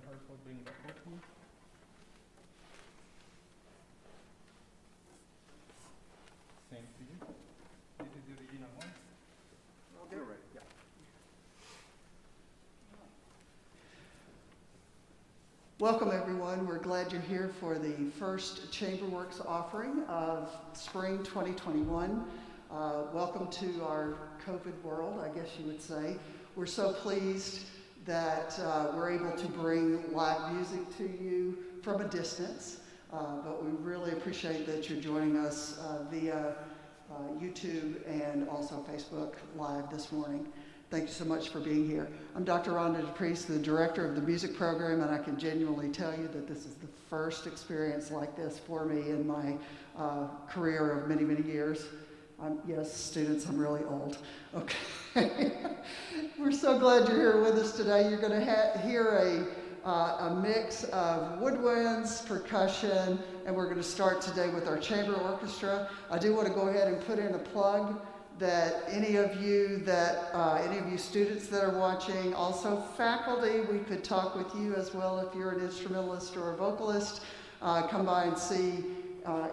rehearsal, bring that with me. Same to you. This is the original one. Okay. You're ready. Yeah. Welcome, everyone. We're glad you're here for the first Chamberworks offering of spring 2021. Welcome to our COVID world, I guess you would say. We're so pleased that we're able to bring live music to you from a distance, but we really appreciate that you're joining us via YouTube and also Facebook Live this morning. Thank you so much for being here. I'm Dr. Rhonda DePriest, the director of the music program, and I can genuinely tell you that this is the first experience like this for me in my career of many, many years. Yes, students, I'm really old. Okay. We're so glad you're here with us today. You're going to hear a mix of woodwinds, percussion, and we're going to start today with our chamber orchestra. I do want to go ahead and put in a plug that any of you students that are watching, also faculty, we could talk with you as well if you're an instrumentalist or a vocalist. Come by and see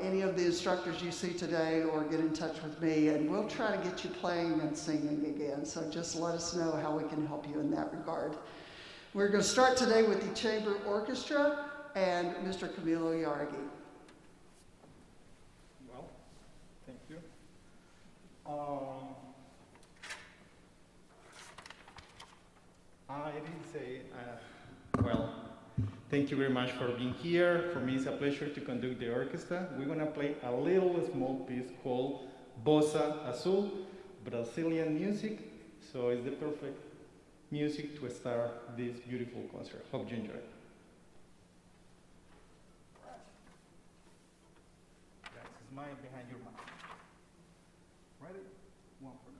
any of the instructors you see today, or get in touch with me, and we'll try to get you playing and singing again. So just let us know how we can help you in that regard. We're going to start today with the chamber orchestra and Mr. Camilo Jauregui. Well, thank you. I didn't say, thank you very much for being here. For me, it's a pleasure to conduct the orchestra. We're going to play a little small piece called Bossa, Azul, Brazilian music. So it's the perfect music to start this beautiful concert. Hope you enjoy it. Guys, smile behind your mouth. Ready? One for now.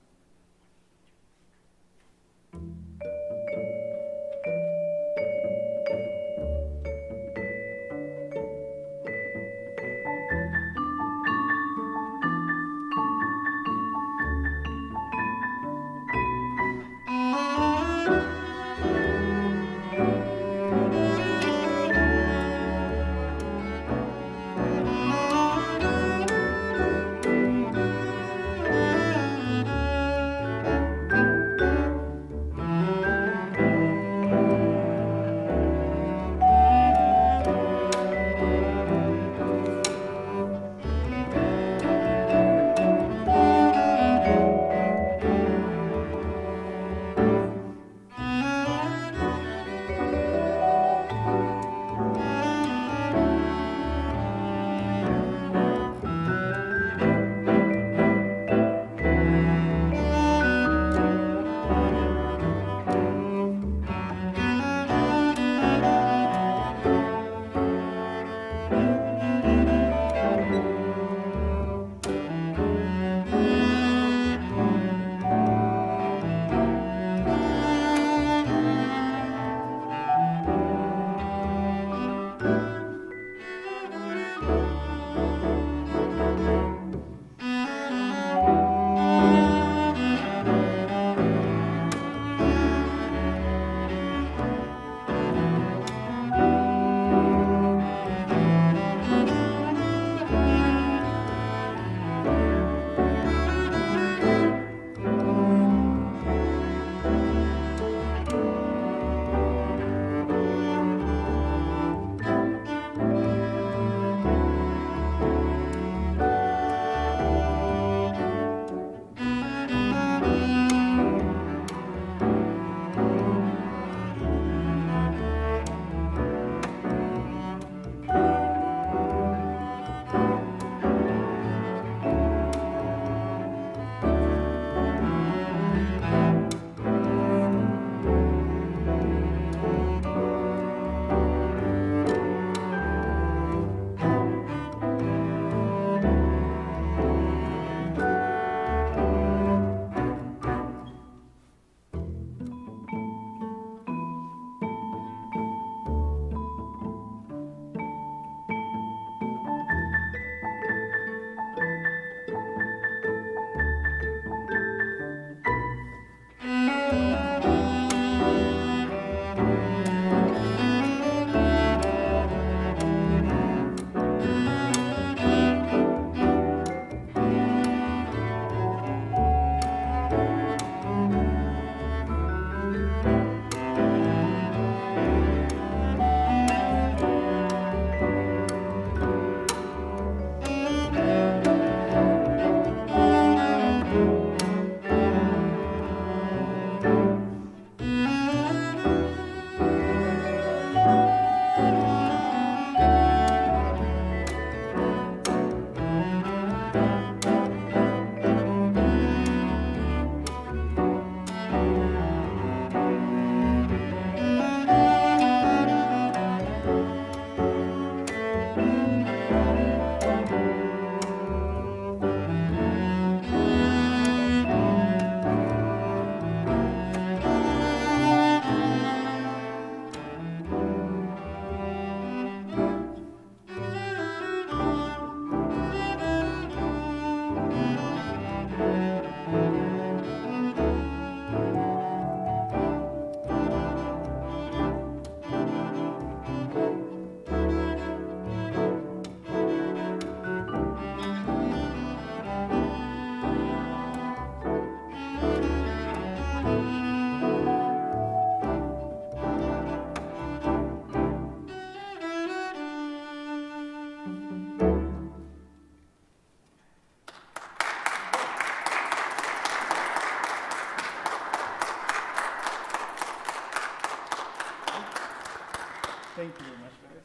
Thank you very much, guys.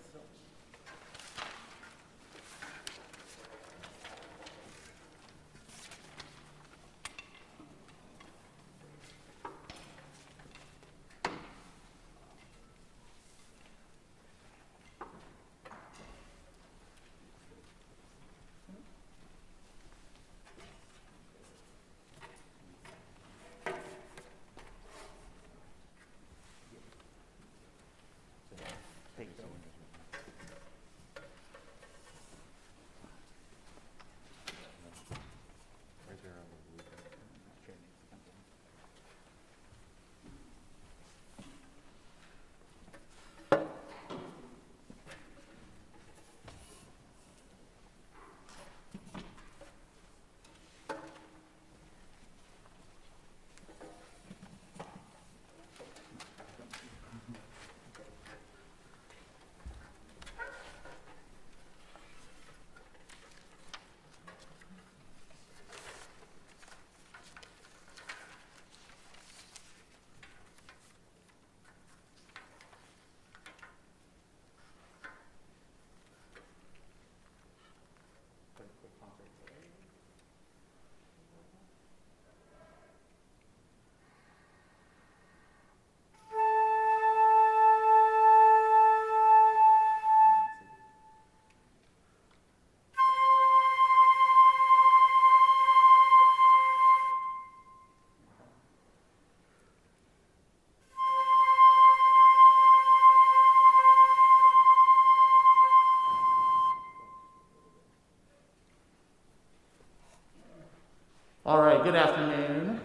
All right, good afternoon,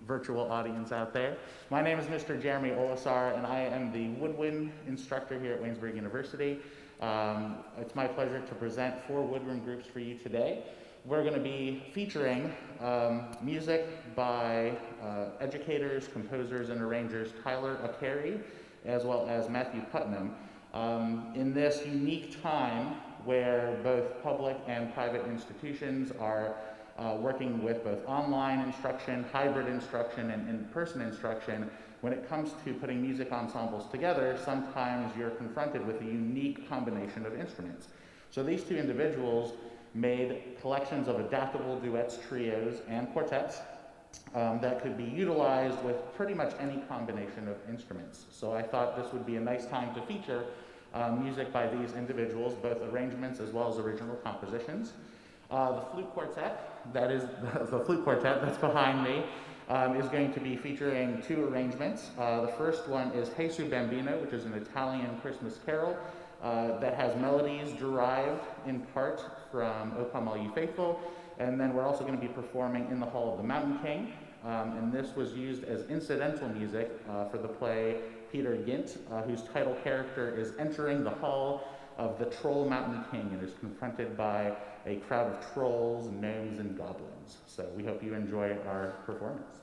virtual audience out there. My name is Mr. Jeremy Olasar, and I am the woodwind instructor here at Waynesburg University. It's my pleasure to present 4 woodwind groups for you today. We're going to be featuring music by educators, composers, and arrangers Tyler Arcari, as well as Matthew Putnam. In this unique time where both public and private institutions are working with both online instruction, hybrid instruction, and in-person instruction, when it comes to putting music ensembles together, sometimes you're confronted with a unique combination of instruments. So these 2 individuals made collections of adaptable duets, trios, and quartets that could be utilized with pretty much any combination of instruments. So I thought this would be a nice time to feature music by these individuals, both arrangements as well as original compositions. The flute quartet, that is the flute quartet that's behind me, is going to be featuring 2 arrangements. The first one is Gesù Bambino, which is an Italian Christmas carol that has melodies derived in part from O Come All Ye Faithful. And then we're also going to be performing In the Hall of the Mountain King. And this was used as incidental music for the play Peter Gynt, whose title character is entering the hall of the Troll Mountain King and is confronted by a crowd of trolls, gnomes, and goblins. So we hope you enjoy our performance.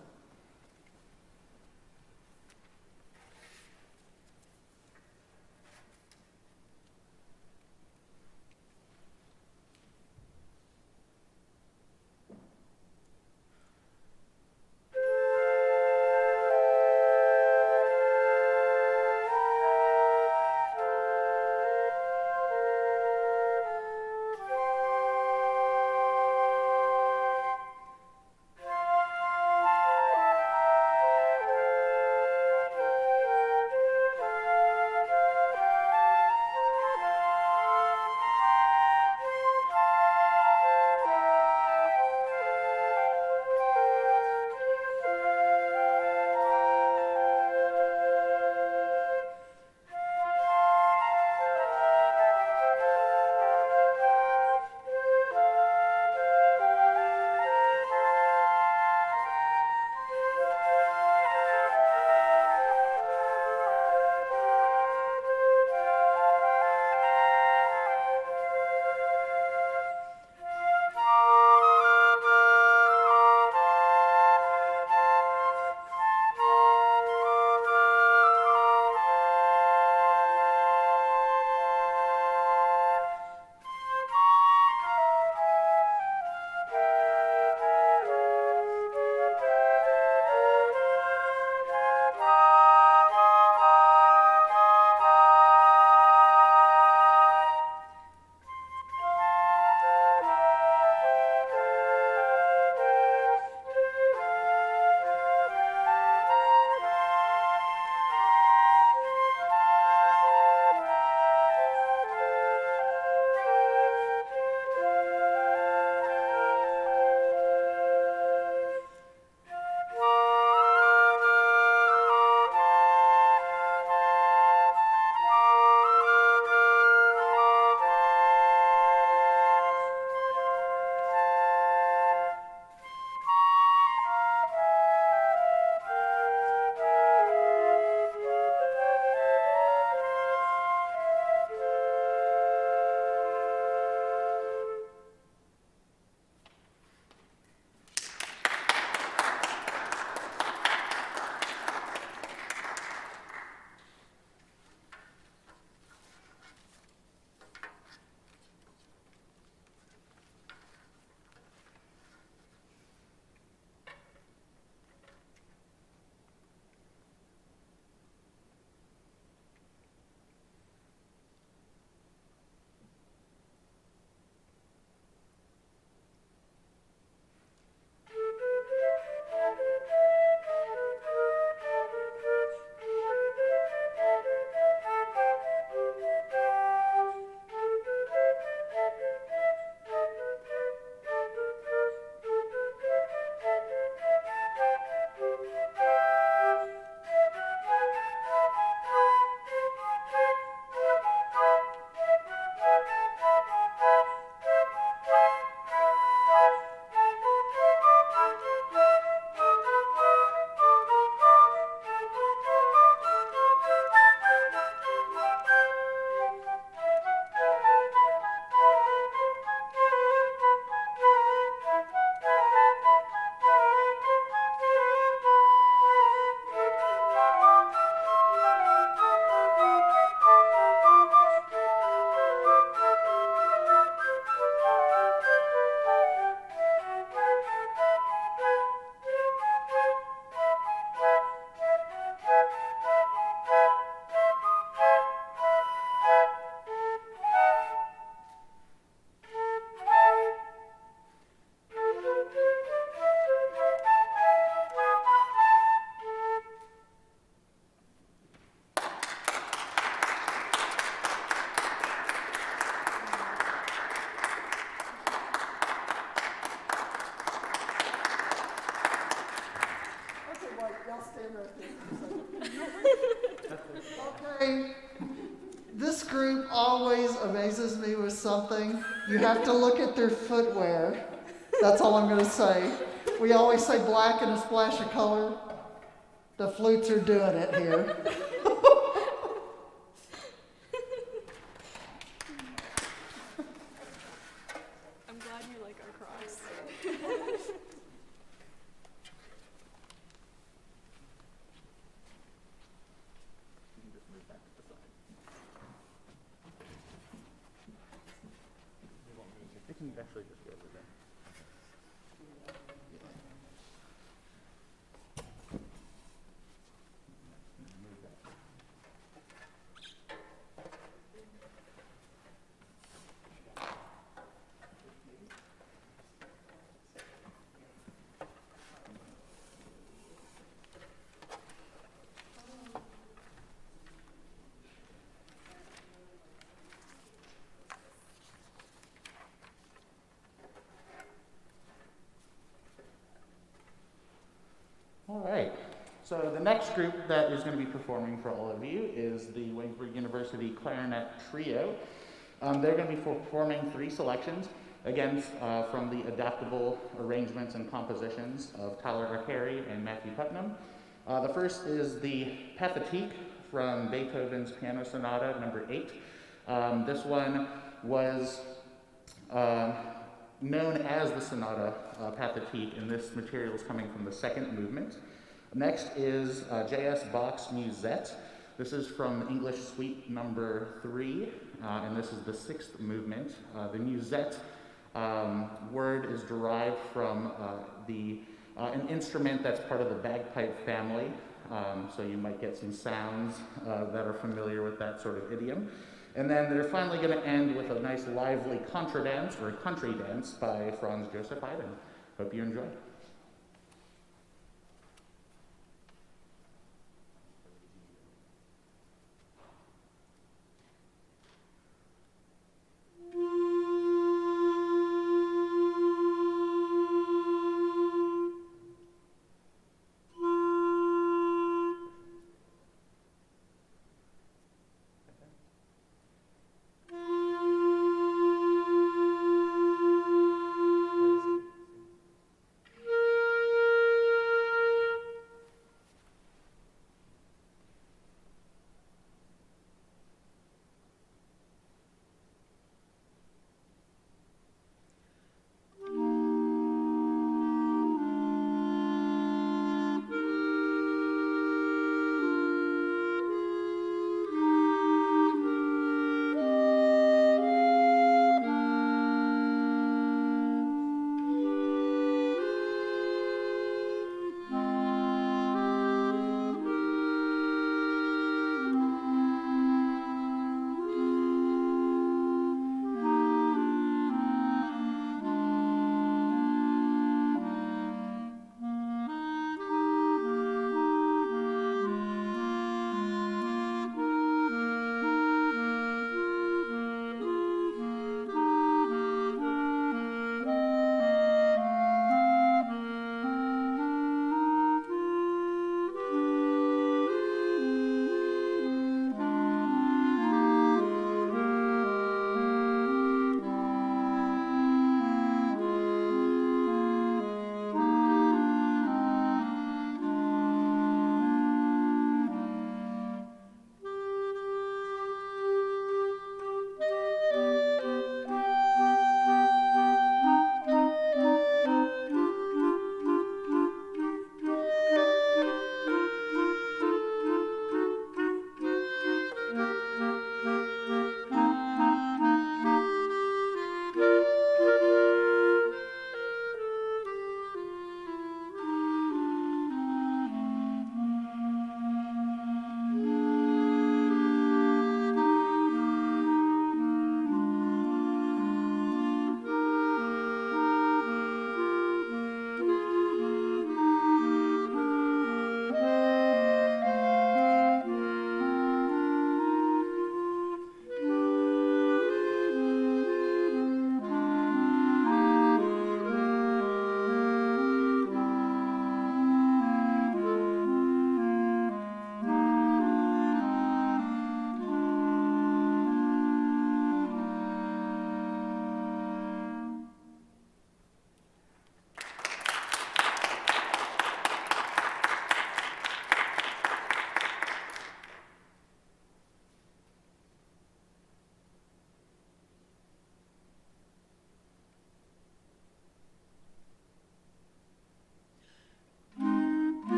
I'll stand right there. Okay, this group always amazes me with something. You have to look at their footwear. That's all I'm going to say. We always say black and a splash of color. The flutes are doing it here. I'm glad you like our Crocs. It can actually just go over there. All right, so the next group that is going to be performing for all of you is the Waynesburg University Clarinet Trio. They're going to be performing 3 selections, again, from the adaptable arrangements and compositions of Tyler Arcari and Matthew Putnam. The first is the Pathetique from Beethoven's Piano Sonata number 8. This one was known as the Sonata Pathetique, and this material is coming from the 2nd movement. Next is J.S. Bach's Musette. This is from English Suite number 3, and this is the 6th movement. The Musette word is derived from an instrument that's part of the bagpipe family, so you might get some sounds that are familiar with that sort of idiom. And then they're finally going to end with a nice lively Contredanse, or country dance, by Franz Joseph Haydn. Hope you enjoy.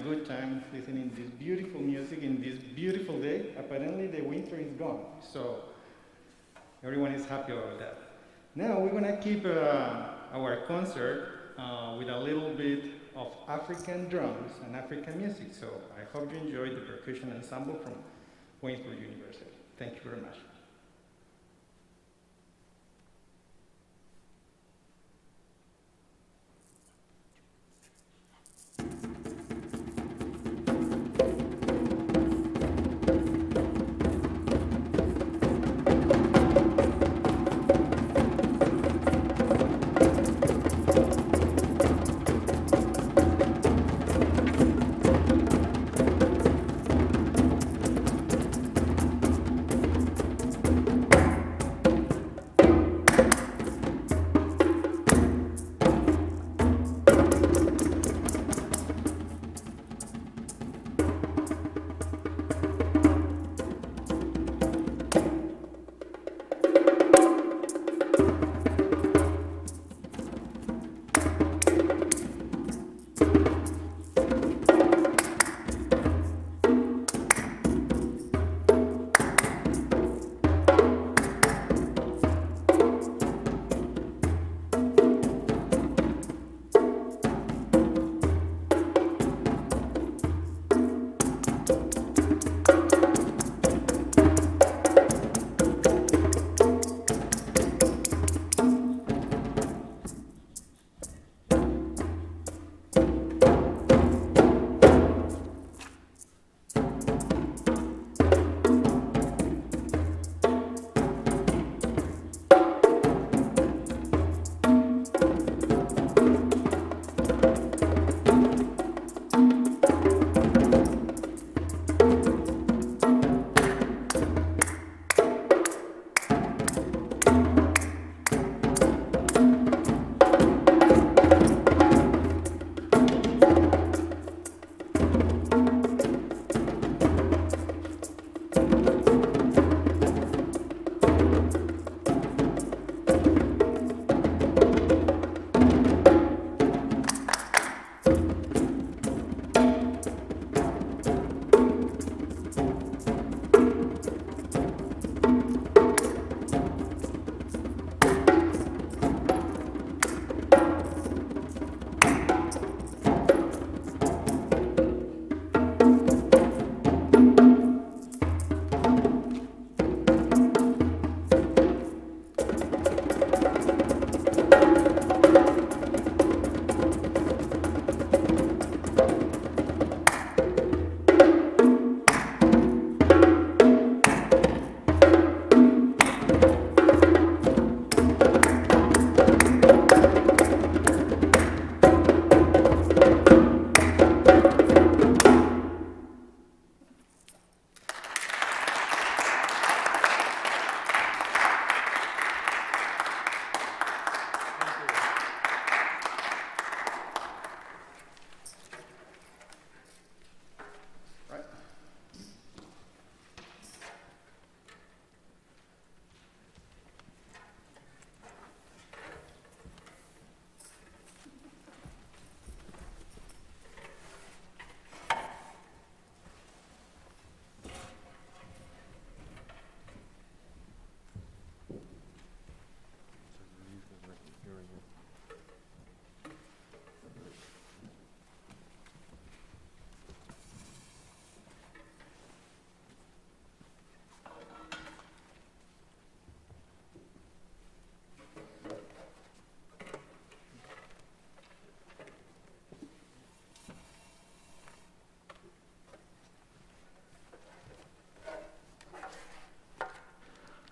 good time listening to this beautiful music in this beautiful day. Apparently the winter is gone, so everyone is happy about that. Now we're gonna keep our concert with a little bit of African drums and African music. So I hope you enjoyed the percussion ensemble from Waynesburg University. Thank you very much.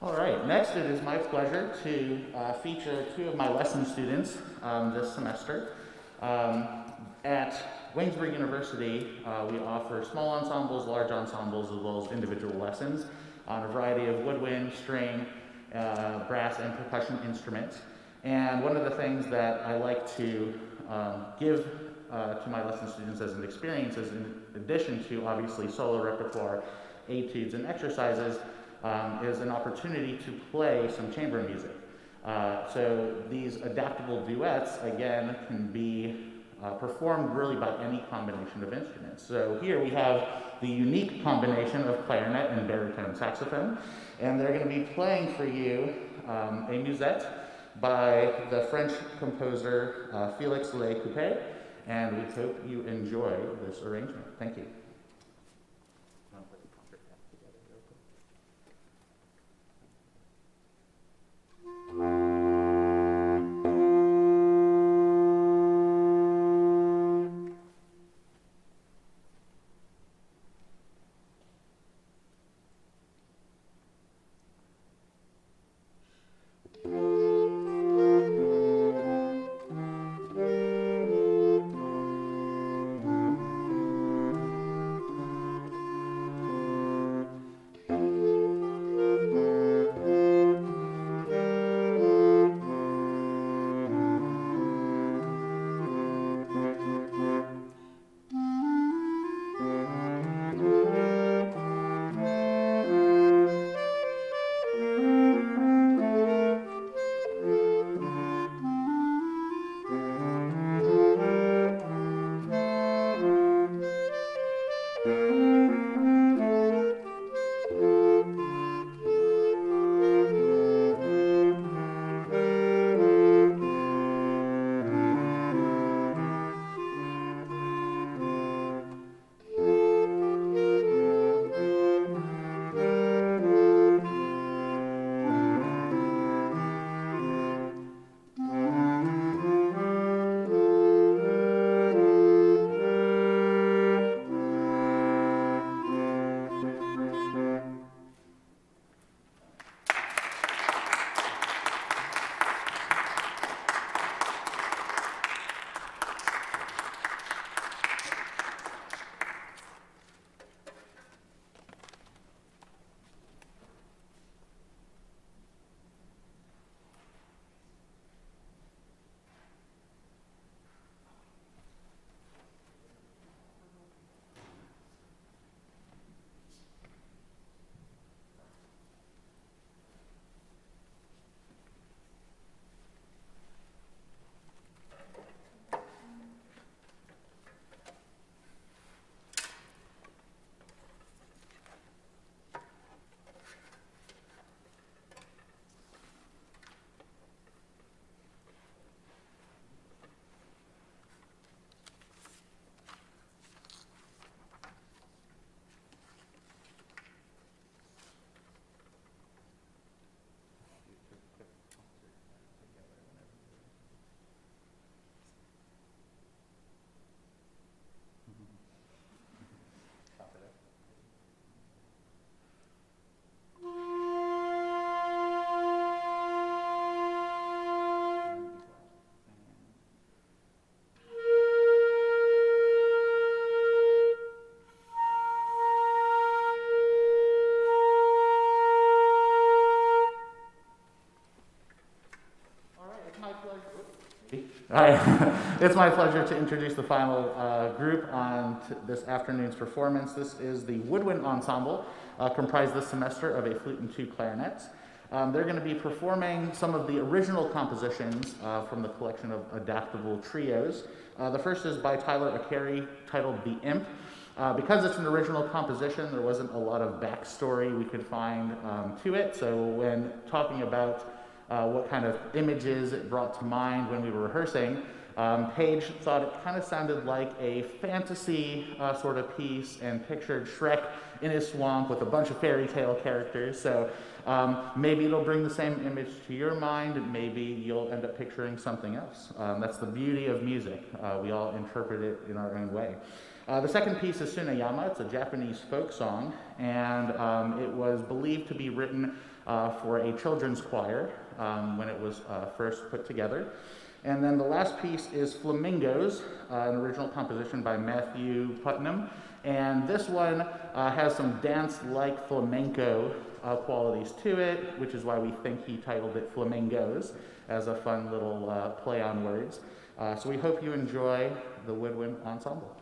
All right, next it is my pleasure to feature two of my lesson students this semester. At Waynesburg University, we offer small ensembles, large ensembles, as well as individual lessons on a variety of woodwind, string, brass, and percussion instruments. And one of the things that I like to give to my lesson students as an experience is, in addition to obviously solo repertoire, etudes, and exercises, is an opportunity to play some chamber music. So these adaptable duets, again, can be performed really by any combination of instruments. So here we have the unique combination of clarinet and baritone saxophone, and they're going to be playing for you a Musette by the French composer Félix Le Coupé, and we hope you enjoy this arrangement. Thank you. It's my pleasure to introduce the final group on this afternoon's performance. This is the Woodwind Ensemble, comprised this semester of a flute and two clarinets. They're going to be performing some of the original compositions from the collection of adaptable trios. The first is by Tyler Arcari, titled The Imp. Because it's an original composition, there wasn't a lot of backstory we could find to it, so when talking about what kind of images it brought to mind when we were rehearsing, Paige thought it kind of sounded like a fantasy sort of piece and pictured Shrek in his swamp with a bunch of fairy tale characters. So maybe it'll bring the same image to your mind, and maybe you'll end up picturing something else. That's the beauty of music. We all interpret it in our own way. The second piece is Tsuneyama. It's a Japanese folk song, and it was believed to be written for a children's choir when it was first put together. And then the last piece is Flamingos, an original composition by Matthew Putnam. And this one has some dance-like flamenco qualities to it, which is why we think he titled it Flamingos, as a fun little play on words. So we hope you enjoy the Woodwind Ensemble.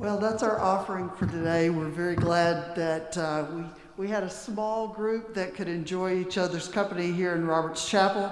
Well, that's our offering for today. We're very glad that we had a small group that could enjoy each other's company here in Roberts Chapel.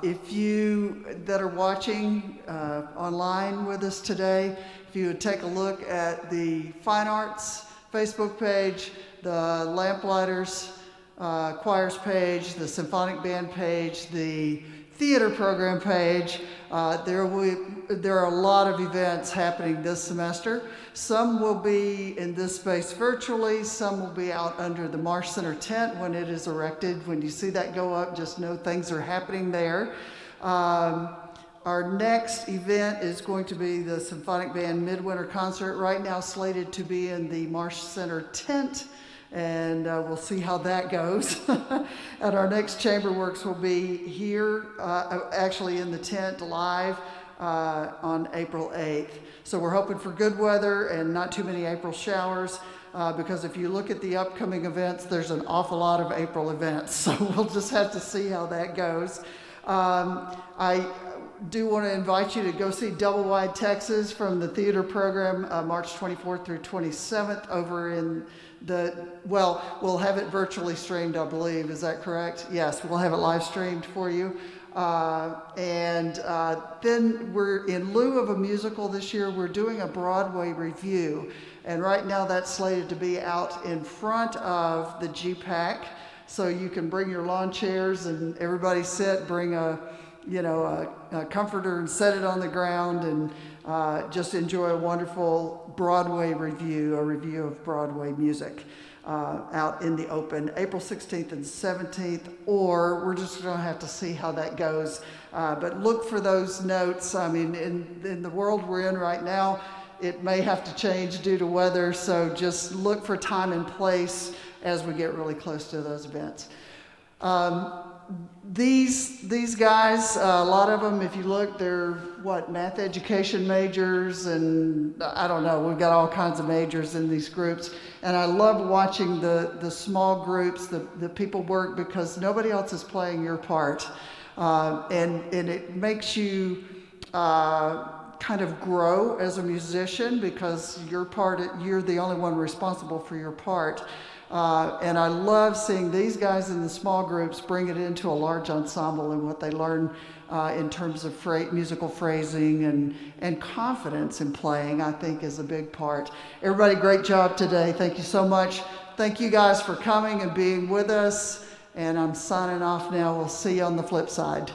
If you that are watching online with us today, if you would take a look at the Fine Arts Facebook page, the Lamplighters Choirs page, the Symphonic Band page, the Theater Program page, there are a lot of events happening this semester. Some will be in this space virtually, some will be out under the Marsh Center tent when it is erected. When you see that go up, just know things are happening there. Our next event is going to be the Symphonic Band Midwinter Concert, right now slated to be in the Marsh Center tent, and we'll see how that goes. And our next Chamber Works will be here, actually in the tent live on April 8th. So we're hoping for good weather and not too many April showers, because if you look at the upcoming events, there's an awful lot of April events. So we'll just have to see how that goes. I do want to invite you to go see Double Wide Texas from the theater program, March 24th through 27th over in we'll have it virtually streamed, I believe. Is that correct? Yes, we'll have it live streamed for you. Then we're, in lieu of a musical this year, we're doing a Broadway review. And right now that's slated to be out in front of the GPAC. So you can bring your lawn chairs and everybody sit, bring a comforter and set it on the ground and just enjoy a wonderful Broadway review, a review of Broadway music out in the open, April 16th and 17th, or we're just going to have to see how that goes. But look for those notes. I mean, in the world we're in right now, it may have to change due to weather, so just look for time and place as we get really close to those events. These guys, a lot of them, if you look, they're math education majors, and I don't know, we've got all kinds of majors in these groups. And I love watching the small groups, the people work, because nobody else is playing your part. And it makes you kind of grow as a musician, because you're the only one responsible for your part. And I love seeing these guys in the small groups bring it into a large ensemble, and what they learn in terms of musical phrasing and confidence in playing, I think, is a big part. Everybody, great job today. Thank you so much. Thank you guys for coming and being with us. And I'm signing off now. We'll see you on the flip side.